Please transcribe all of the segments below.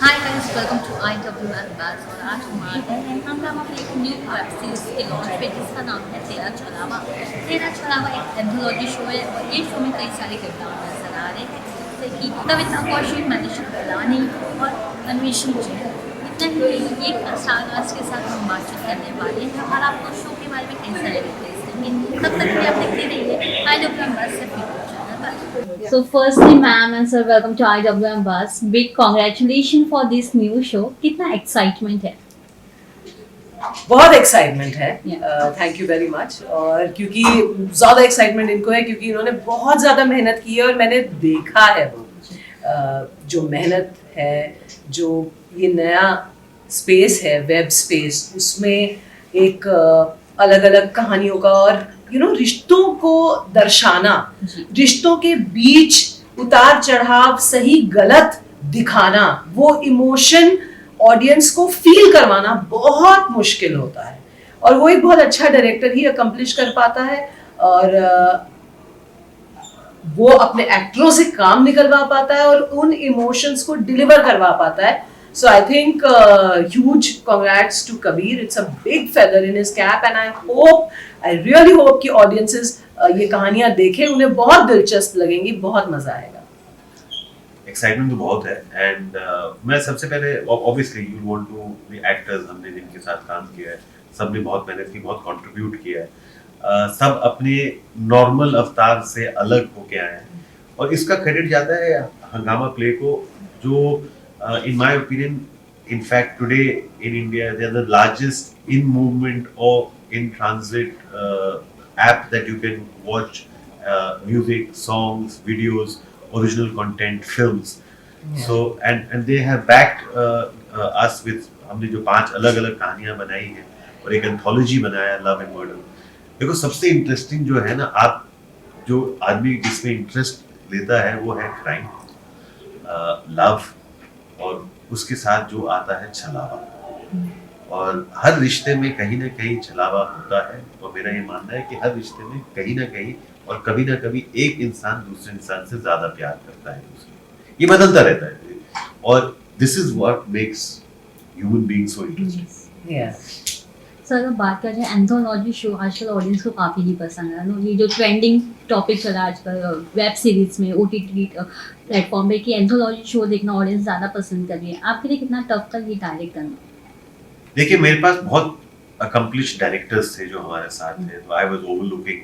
Hi guys, welcome to IWM batch. और आज हम आ गए हैं हंगामा में एक न्यू वेब सीरीज के लॉन्च पे जिसका नाम है तेरा छलावा। तेरा छलावा एक एंथोलॉजी शो है और ये शो में कई सारे किरदार नजर आ रहे हैं, जैसे कि कविता कौशिक, मनीषा कोलानी और अन्वेषण जैन। इतना ही नहीं, ये सारांश के साथ हम बातचीत करने वाले हैं और आपको शो के बारे में कई सारे डिटेल्स देंगे। तब तक के लिए आप देखते रहिए IWM बैच से यूट्यूब चैनल पर। So firstly, ma'am and sir, welcome to IWM Bus. Big congratulations for this new show. कितना excitement है? बहुत एक्साइटमेंट है। Yeah. Thank you very much. और क्योंकि ज़्यादा एक्साइटमेंट इनको है क्योंकि इन्होंने बहुत ज़्यादा मेहनत की है और मैंने देखा है वो जो मेहनत है, जो ये नया स्पेस है, वेब स्पेस, उसमें एक अलग अलग कहानियों का और रिश्तों को दर्शाना, रिश्तों के बीच उतार चढ़ाव, सही गलत दिखाना, वो इमोशन ऑडियंस को फील करवाना बहुत मुश्किल होता है और वो एक बहुत अच्छा डायरेक्टर ही अकम्प्लिश कर पाता है और वो अपने एक्टरों से काम निकलवा पाता है और उन इमोशंस को डिलीवर करवा पाता है। So I think huge congrats to Kabir. It's a big feather in his cap and I really hope कि audiences ये कहानियाँ देखें, उन्हें बहुत दिलचस्प लगेंगी, बहुत मजा आएगा। एक्साइटमेंट तो बहुत है एंड मैं सबसे पहले obviously you want to the actors, हमने जिनके साथ काम किया है सबने बहुत मेहनत की, बहुत कंट्रीब्यूट किया है, सब अपने नॉर्मल अवतार से अलग होके आए हैं और इसका क्रेडिट जाता है हंगामा प्ले को, जो in my opinion, in fact, today in India, they are the largest in movement or in transit app that you can watch music, songs, videos, original content, films. Yeah. So and they have backed us with, हमने जो 5 अलग-अलग कहानियां बनाई हैं और एक anthology बनाया love and murder. देखो सबसे इंटरेस्टिंग जो है ना, आप जो आदमी जिसमें इंटरेस्ट लेता है वो है क्राइम, लव और उसके साथ जो आता है छलावा। और हर रिश्ते में कहीं ना कहीं छलावा होता है और मेरा ये मानना है कि हर रिश्ते में कहीं ना कहीं और कभी ना कभी एक इंसान दूसरे इंसान से ज्यादा प्यार करता है दूसरे, ये बदलता रहता है और this is what makes human being so interesting. Sir अगर बात करें एंथोलॉजी शो, आजकल ऑडियंस को काफ़ी नहीं पसंद है। ये जो ट्रेंडिंग टॉपिक चला आजकल वेब सीरीज में, OTT प्लेटफॉर्म पे, कि एंथोलॉजी शो देखना ऑडियंस ज़्यादा पसंद कर रही है। आपके लिए कितना टफ था ये डायरेक्ट करना? देखिए मेरे पास बहुत अकम्प्लिश्ड डायरेक्टर्स थे जो हमारे साथ थे, तो आई वाज ओवरलुकिंग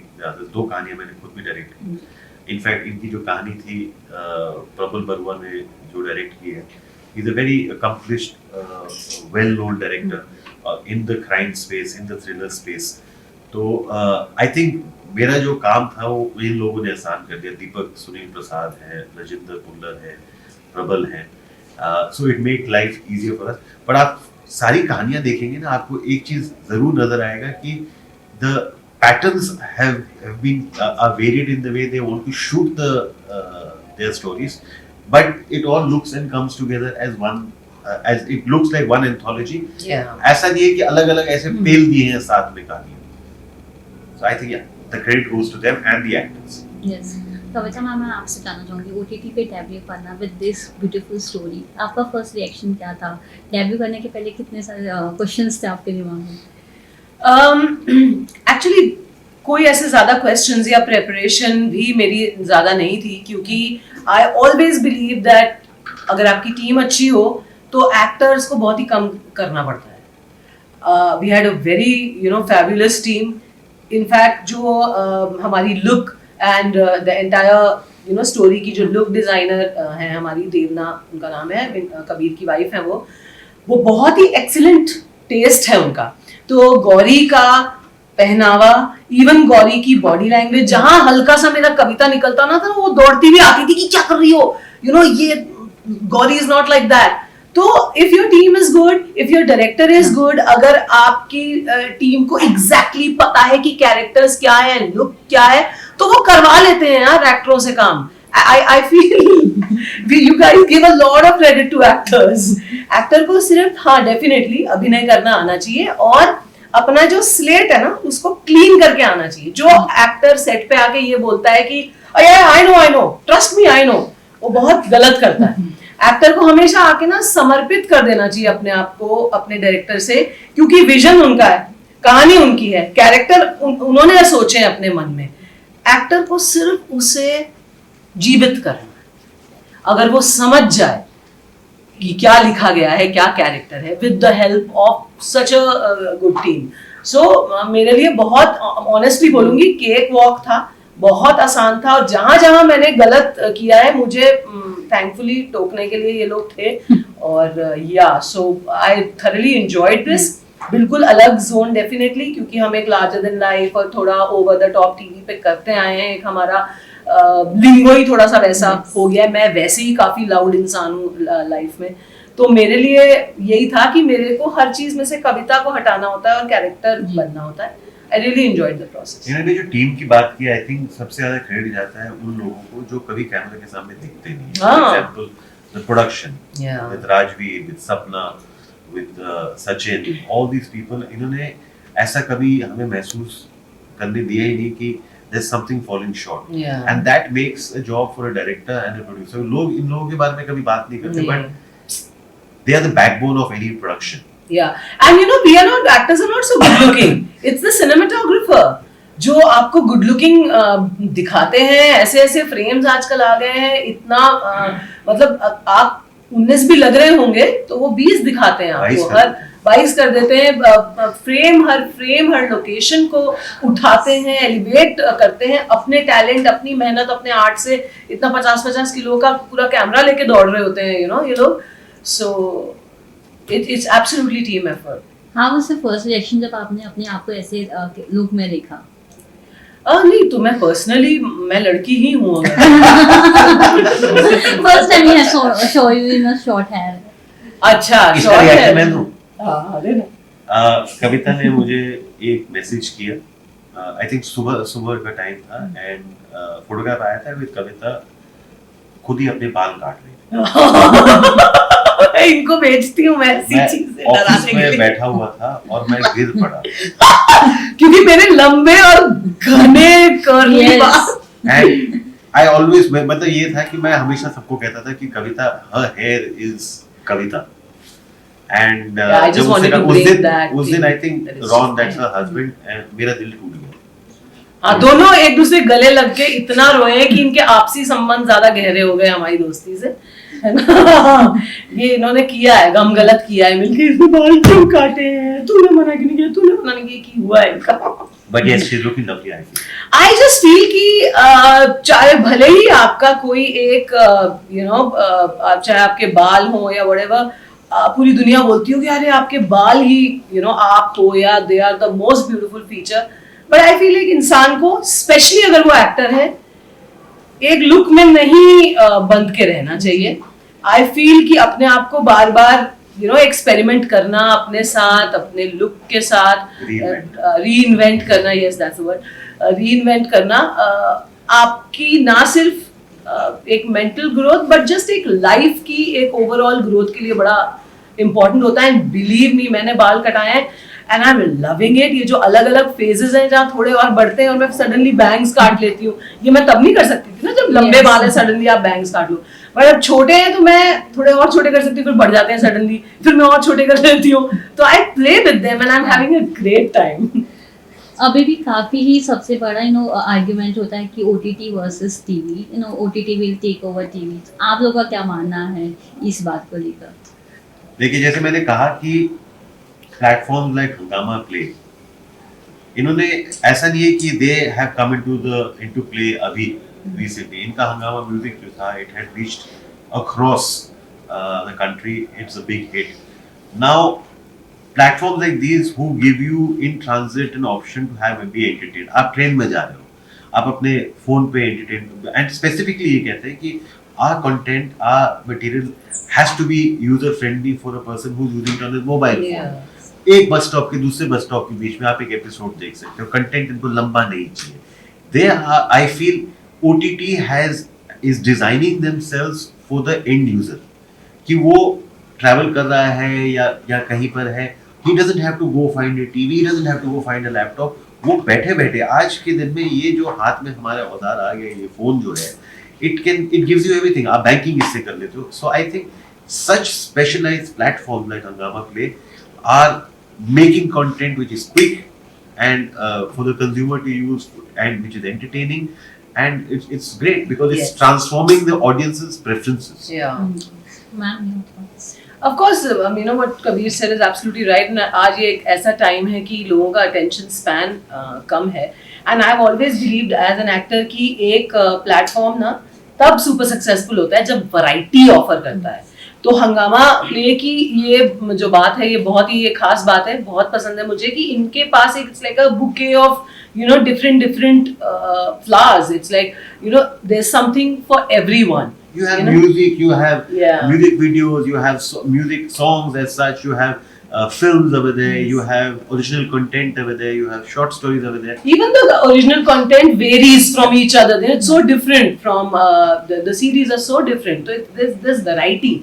2 कहानियां मैंने खुद भी डायरेक्ट की। इनफैक्ट इनकी जो कहानी थी प्रबल बरुआ ने जो डायरेक्ट की है, he is a very accomplished well known director in the crime space, in the thriller space. तो I think मेरा जो काम था वो इन लोगों ने आसान कर दिया। दीपक सुनील प्रसाद है, राजेंद्र पुल्लर है, प्रबल है, so it make life easier for us. पर आप सारी कहानियां देखेंगे ना, आपको एक चीज जरूर नजर आएगा कि the patterns have been are varied in the way they want to shoot their stories, but it all looks and comes together as one. As it looks like one anthology. Yeah. ऐसा नहीं है कि अलग-अलग ऐसे पेल दिए हैं साथ में कहानियां। So I think the credit goes to them and the actors. Yes. Kavita ma'am, मैं आपसे जानना चाहूँगी, OTT पे डेब्यू करना विद दिस ब्यूटीफुल स्टोरी, आपका फर्स्ट रिएक्शन क्या था? डेब्यू करने के पहले कितने सारे क्वेश्चंस थे आपके दिमाग में? एक्चुअली कोई ऐसे ज़्यादा क्वेश्चंस या प्रेपरेशन भी मेरी ज़्यादा नहीं थी, क्योंकि आई ऑलवेज बिलीव दैट अगर आपकी टीम अच्छी हो तो एक्टर्स को बहुत ही कम करना पड़ता है। We had a very fabulous team. In fact जो हमारी look and the entire story की जो लुक डिज़ाइनर हैं हमारी, देवना उनका नाम है, कबीर की वाइफ है वो बहुत ही एक्सीलेंट टेस्ट है उनका। तो गौरी का पहनावा, इवन गौरी की बॉडी लैंग्वेज, जहाँ हल्का सा मेरा कविता निकलता ना था वो दौड़ती भी आती थी कि क्या कर रही हो, ये Gauri is not like that. तो if your team is good, if your director is good, अगर आपकी टीम को एग्जैक्टली पता है कि कैरेक्टर्स क्या है, लुक क्या है, तो वो करवा लेते हैं यार एक्टरों से काम। I feel you guys give a lot of credit to actors. Actor को सिर्फ डेफिनेटली अभिनय करना आना चाहिए और अपना जो स्लेट है ना उसको क्लीन करके आना चाहिए। जो एक्टर सेट पे आके ये बोलता है कि I know trust me I know, वो बहुत गलत करता है। एक्टर को हमेशा आके ना समर्पित कर देना चाहिए अपने आप को अपने डायरेक्टर से, क्योंकि विजन उनका है, कहानी उनकी है, कैरेक्टर उन्होंने सोचे हैं अपने मन में। एक्टर को सिर्फ उसे जीवित करना है। अगर वो समझ जाए कि क्या लिखा गया है, क्या कैरेक्टर है, with the help of such a good team. So मेरे लिए बहुत ऑनेस्टली बोलूंगी केक वॉक था, बहुत आसान था, और जहां जहां मैंने गलत किया है मुझे थैंकफुली टोकने के लिए ये लोग थे। और या सो आई थरली एंजॉयड दिस। बिल्कुल अलग जोन डेफिनेटली, क्योंकि हम एक लार्जर देन लाइफ और थोड़ा ओवर द टॉप टीवी पे करते आए हैं, एक हमारा लिंगो ही थोड़ा सा वैसा हो गया है। मैं वैसे ही काफी लाउड इंसान हूँ लाइफ में, तो मेरे लिए यही था कि मेरे को हर चीज में से कविता को हटाना होता है और कैरेक्टर बनना होता है। I really enjoyed the process. इन्होंने जो टीम की बात की, आई थिंक सबसे ज्यादा क्रेडिट जाता है उन लोगों को जो कभी कैमरे के सामने दिखते नहीं है। For example the production with Rajveer, with Sapna, with Sachin, all these people, इन्होंने ऐसा कभी हमें महसूस करने दिया ही नहीं कि there's something falling short, and that makes a job for a director and a producer. लोग इन लोगों के बारे में कभी बात नहीं करते, but they are the backbone of any production. Yeah, and you know, we are not, actors are not so good looking. It's the cinematographer जो आपको गुड लुकिंग दिखाते हैं। ऐसे ऐसे फ्रेम्स आजकल आ गए हैं, इतना मतलब आप 19 भी लग रहे होंगे तो वो 20 दिखाते हैं आपको, हर 22 कर देते हैं। फ्रेम हर लोकेशन को उठाते हैं, एलिवेट करते हैं, अपने टैलेंट, अपनी मेहनत, अपने आर्ट से इतना 50-50 किलो का पूरा कैमरा लेके दौड़ रहे होते हैं, यू नो, ये लोग। So it's absolutely team effort. How was the first reaction जब आपने अपने आप को ऐसे लुक में देखा? नहीं, तो मैं पर्सनली मैं लड़की ही हूँ। फर्स्ट टाइम ही show you in a short hair. अच्छा, शॉर्ट हेयर मैं दूं? हाँ, दे दो। कविता ने मुझे एक मैसेज किया, आई थिंक सुबह का टाइम था, एंड फोटोग्राफ आया था विद कविता खुद ही अपने बाल काट रही थी। इनको बेचती हूँ मैं ऐसी चीजें ऑफिस में बैठा हुआ था और मैं गिर पड़ा क्योंकि मेरे लंबे और घने कर्ली बाल। एंड आई ऑलवेज, मतलब ये था कि मैं हमेशा सबको कहता था कि Kavita, her hair is Kavita. And उस दिन I think Ron, that's her husband, and मेरा दिल टूट गया। हाँ, दोनों एक दूसरे गले लग के इतना रोए कि इनके आपसी संबंध ज्यादा गहरे हो गए हमारी दोस्ती से, है ना। ये इन्होंने किया है, गम गलत किया है मिलके, इसने बाल क्यों काटे हैं, तूने मना क्यों नहीं किया, तूने मना नहीं किया, की हुआ है इनका। But yes, she is looking lovely. I just feel कि चाहे भले ही आपका कोई एक यू नो चाहे आपके बाल हो या व्हाटएवर, पूरी दुनिया बोलती हो कि अरे आपके बाल ही यू नो आप हो, या they are the most beautiful feature, but I feel एक इंसान को, स्पेशली अगर वो एक्टर है, एक लुक में नहीं बंद के रहना चाहिए। आई फील कि अपने आप को बार बार यू नो एक्सपेरिमेंट करना अपने साथ, अपने लुक के साथ, रीइन्वेंट करना, yes that's the word, reinvent करना आपकी ना सिर्फ एक मेंटल ग्रोथ बट जस्ट एक लाइफ की एक ओवरऑल ग्रोथ के लिए बड़ा इंपॉर्टेंट होता है। बिलीव मी, मैंने बाल कटाए हैं and I am loving it. ये जो अलग अलग फेजेस हैं जहाँ थोड़े और बढ़ते हैं और मैं सडनली बैंग्स काट लेती हूँ, ये मैं तब नहीं कर सकती थी ना जब लंबे बाल है, सडनली आप बैंग्स काट लो। बट अब छोटे हैं तो मैं थोड़े और छोटे कर सकती हूँ, फिर बढ़ जाते हैं सडनली, फिर मैं और छोटे कर लेती हूँ। तो I play with them and I am having a great time. अभी भी काफी ही सबसे बड़ा आर्ग्यूमेंट होता है कि OTT versus TV, OTT will take over TV. आप लोगों का क्या मानना है इस बात को लेकर? देखिए, जैसे मैंने कहा कि प्लेटफॉर्म्स लाइक हंगामा प्ले, इन्होंने ऐसा नहीं है कि they have come into play अभी रिसेंटली। इनका हंगामा म्यूजिक जो था, it had reached across the country, it's a big hit. Now platforms like these who give you in transit an option to have be entertained. आप train में जा रहे हो, आप अपने फोन पे एंटरटेन, एंड स्पेसिफिकली ये कहते हैं कि our content, our material has to be user friendly for a person who's using it on his mobile phone. एक बस स्टॉप के दूसरे बस स्टॉप के बीच में आप एक एपिसोड देख सकते हो। कंटेंट इनको लंबा नहीं चाहिए। They are, I feel OTT is designing themselves for the end user, कि वो ट्रैवल कर रहा है या कहीं पर है, he doesn't have to go find a TV, he doesn't have to go find a laptop। वो बैठे बैठे आज के दिन में ये जो हाथ में हमारे औजार आ गए, ये फोन जो है, it gives you everything. आप बैंकिंग इससे कर लेते हो. So I think such specialized platforms like Hungama Play are making content which is quick and for the consumer to use and which is entertaining, and it's great because it's Yes. transforming the audience's preferences. Yeah. Ma'am Of course, you know what Kabir said is absolutely right. And आज ये एक ऐसा time है कि लोगों का attention span कम है. And I've always believed as an actor कि एक platform ना तब super successful होता है जब variety offer करता है. तो हंगामा प्ले की ये जो बात है ये बहुत ही एक खास बात है, बहुत पसंद है मुझे कि इनके पास एक it's like a bouquet of different flowers. It's like there's something for everyone. You have know? music, you have Yeah. music videos, you have music songs as such, you have films over there, you have original content over there, you have short stories over there. Even though the original content varies from each other, it's so different from the series are so different. So there's variety.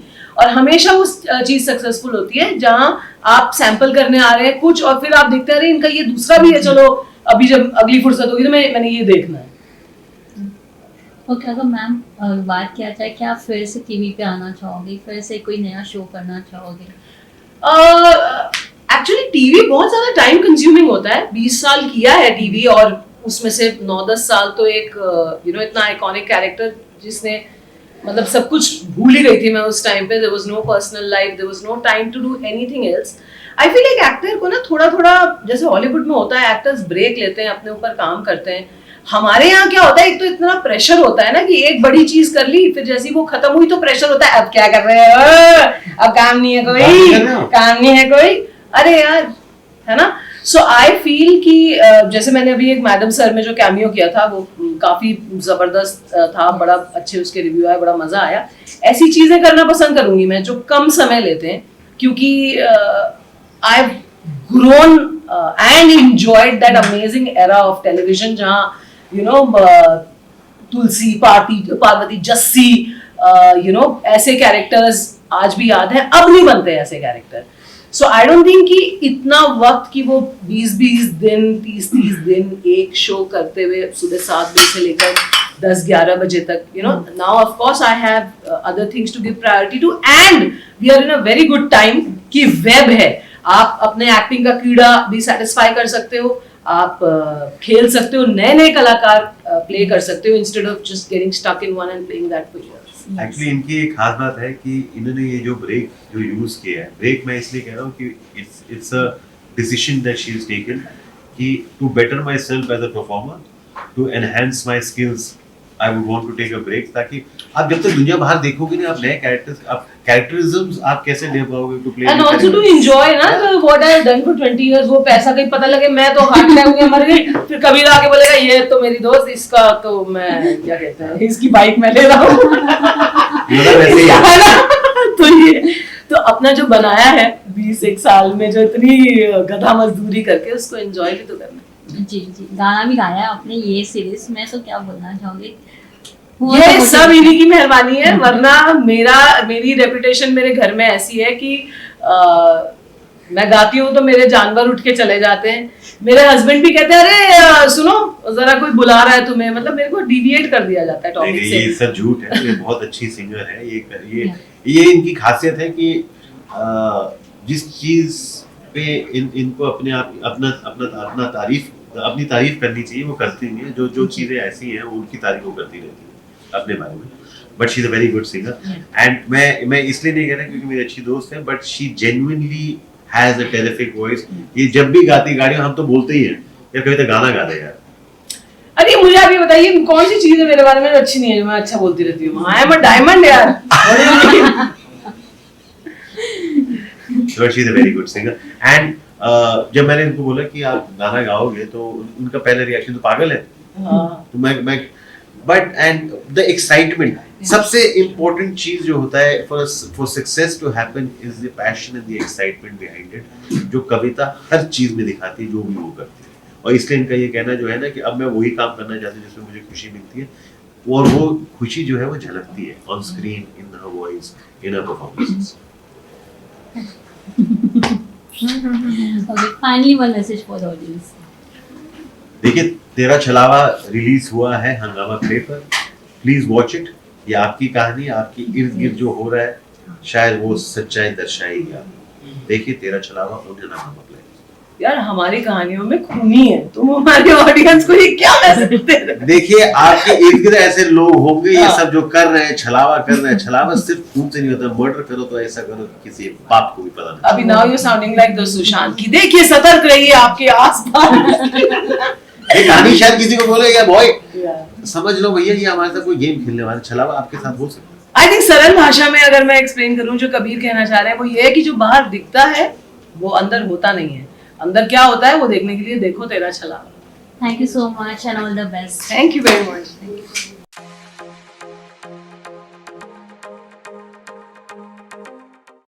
और हमेशा वो चीज successful होती है जहाँ आप sample करने आ रहे हैं कुछ और फिर आप देखते रहे इनका ये दूसरा भी है, चलो अभी जब अगली फुर्सत होगी तो मैंने ये देखना है. ओके, अगर मैम बात किया जाए क्या आप फिर से टीवी पे आना चाहोगे, फिर से कोई नया शो करना चाहोगे? एक्चुअली टीवी बहुत ज्यादा टाइम कंज्यूमिंग होता है. 20 साल किया है टीवी और उसमें से 9-10 साल तो एक इतना आइकॉनिक कैरेक्टर जिसने मतलब सब कुछ भूल ही गई थी मैं उस टाइम पे. There was no personal life, there was no time to do anything else. I feel like actor को ना थोड़ा थोड़ा जैसे हॉलीवुड में होता है एक्टर्स ब्रेक लेते हैं, अपने ऊपर काम करते हैं. हमारे यहाँ क्या होता है, एक तो इतना प्रेशर होता है ना कि एक बड़ी चीज कर ली फिर जैसी वो खत्म हुई तो प्रेशर होता है अब क्या कर रहे हो, अब काम नहीं है कोई, काम नहीं है कोई, अरे यार, है ना. सो आई फील कि जैसे मैंने अभी एक मैडम सर में जो कैमियो किया था वो काफी जबरदस्त था, बड़ा अच्छे उसके रिव्यू आए, बड़ा मजा आया. ऐसी चीजें करना पसंद करूंगी मैं जो कम समय लेते हैं, क्योंकि I have grown and enjoyed that amazing era of television जहाँ तुलसी, पार्वती, जस्सी, ऐसे कैरेक्टर्स आज भी याद है, अब नहीं बनते ऐसे character. So I don't think कि इतना वक्त कि वो 20-20 दिन 30-30 दिन एक शो करते हुए सुबह 7 बजे से लेकर 10-11 बजे तक, now of course I have other things to give priority to, and we are in a very good time कि वेब है, आप अपने एक्टिंग का कीड़ा भी सेटिस्फाई कर सकते हो, आप खेल सकते हो, नए नए कलाकार प्ले कर सकते हो instead of just getting stuck in one and playing that for years. Actually इनकी एक खास बात है कि इन्होंने ये जो ब्रेक जो यूज किया है, ब्रेक मैं इसलिए कह रहा हूँ कि it's a decision that she is taken कि to better myself as a performer, to enhance my skills, I would want to take a break, ताकि आप जब तक दुनिया बाहर देखोगे ना, आप नए कैरेक्टर्स, आप कैरेक्टरिज्म्स आप कैसे ले पाओगे to play, and also to enjoy ना what I have done for 20 years. वो पैसा कहीं पता लगे मैं तो हार्ट अटैक हुई मर गई, फिर कबीर आके बोलेगा ये तो मेरी दोस्त, इसका तो मैं क्या कहते हैं, इसकी बाइक मैं ले रहा हूँ वैसे ही है. तो अपना जो बनाया है 20 साल में, जो इतनी गधा मजदूरी करके, उसको एंजॉय भी तो करना है. जी जी, गाना भी गाया है आपने ये सीरीज में, तो क्या बोलना चाहोगे? ये सब इन्हीं की मेहरबानी है, वरना मेरी रेपुटेशन मेरे घर में ऐसी है कि मैं गाती हूँ तो मेरे जानवर उठ के चले जाते हैं. मेरे हस्बैंड भी कहते हैं अरे सुनो जरा कोई बुला रहा है तुम्हें, मतलब मेरे को डिविएट कर दिया जाता है टॉपिक से. ये सब झूठ है, ये बहुत अच्छी सिंगर है. ये इनकी खासियत है कि जिस चीज पे इनको अपने आप अपनी तारीफ करनी चाहिए वो करती नहीं है. जो चीजें ऐसी हैं उनकी तारीफ वो करती रहती है अपने बारे में. But she is a very good singer, and मैं इसलिए नहीं कह रहा क्योंकि मेरी अच्छी दोस्त है, but she genuinely has a terrific voice. ये जब भी गाती गाड़ी में हम तो बोलते ही हैं यार कभी तो गाना गा दे यार. अरे मुझे आप ये बताइए कौन सी चीज है मेरे बारे में जो अच्छी नहीं है, जो मैं अच्छा बोलती रहती हूँ? आई एम अ डायमंड यार. So she is a very good singer. And जब मैंने इनको बोला कि आप गाना गाओगे तो उनका पहला रिएक्शन तो पागल है. तो मैं बट एंड द एक्साइटमेंट, सबसे इम्पोर्टेंट चीज जो होता है for success to happen is the passion and the excitement behind it, जो कविता हर चीज में दिखाती है जो भी वो करती है. और इसलिए इनका ये कहना जो है ना कि अब मैं वही काम करना चाहती हूँ जिसमें मुझे खुशी मिलती है, और वो खुशी जो है वो झलकती है on screen, in her voice, in her performances. Okay, finally one message for the audience. देखिए 13 छलावा रिलीज हुआ है हंगामा प्ले पर. Please watch it. ये आपकी कहानी, आपकी इर्द गिर्द जो हो रहा है, शायद वो सच्चाई दर्शाएगी आपको। देखिए तेरा छलावा उन्हें ना हम अपने। यार हमारी कहानियों में खूनी है, तुम हमारे ऑडियंस को ये क्या मैसेज दे रहे हो? देखिए आपके इर्द गिर्द ऐसे लोग होंगे ये हाँ। सब जो कर रहे हैं, छलावा कर रहे हैं। छलावा सिर्फ खून से नहीं होता, मर्डर करो तो ऐसा करो कि किसी बाप को भी पता नहीं। अभी now you sounding like the Sushant की। देखिए सतर्क रहिए आपके आसपास। ये कहानी शायद किसी को बोले या बॉय समझ लो भैया ये हमारे साथ कोई गेम खेलने वाला, छलावा आपके साथ हो सकता है। आई थिंक सरल भाषा में अगर मैं एक्सप्लेन करूं जो कबीर कहना चाह रहे हैं वो ये है कि जो बाहर दिखता है वो अंदर होता नहीं है। अंदर क्या होता है वो देखने के लिए देखो तेरा छलावा। Thank you so much and all the best. Thank you very much.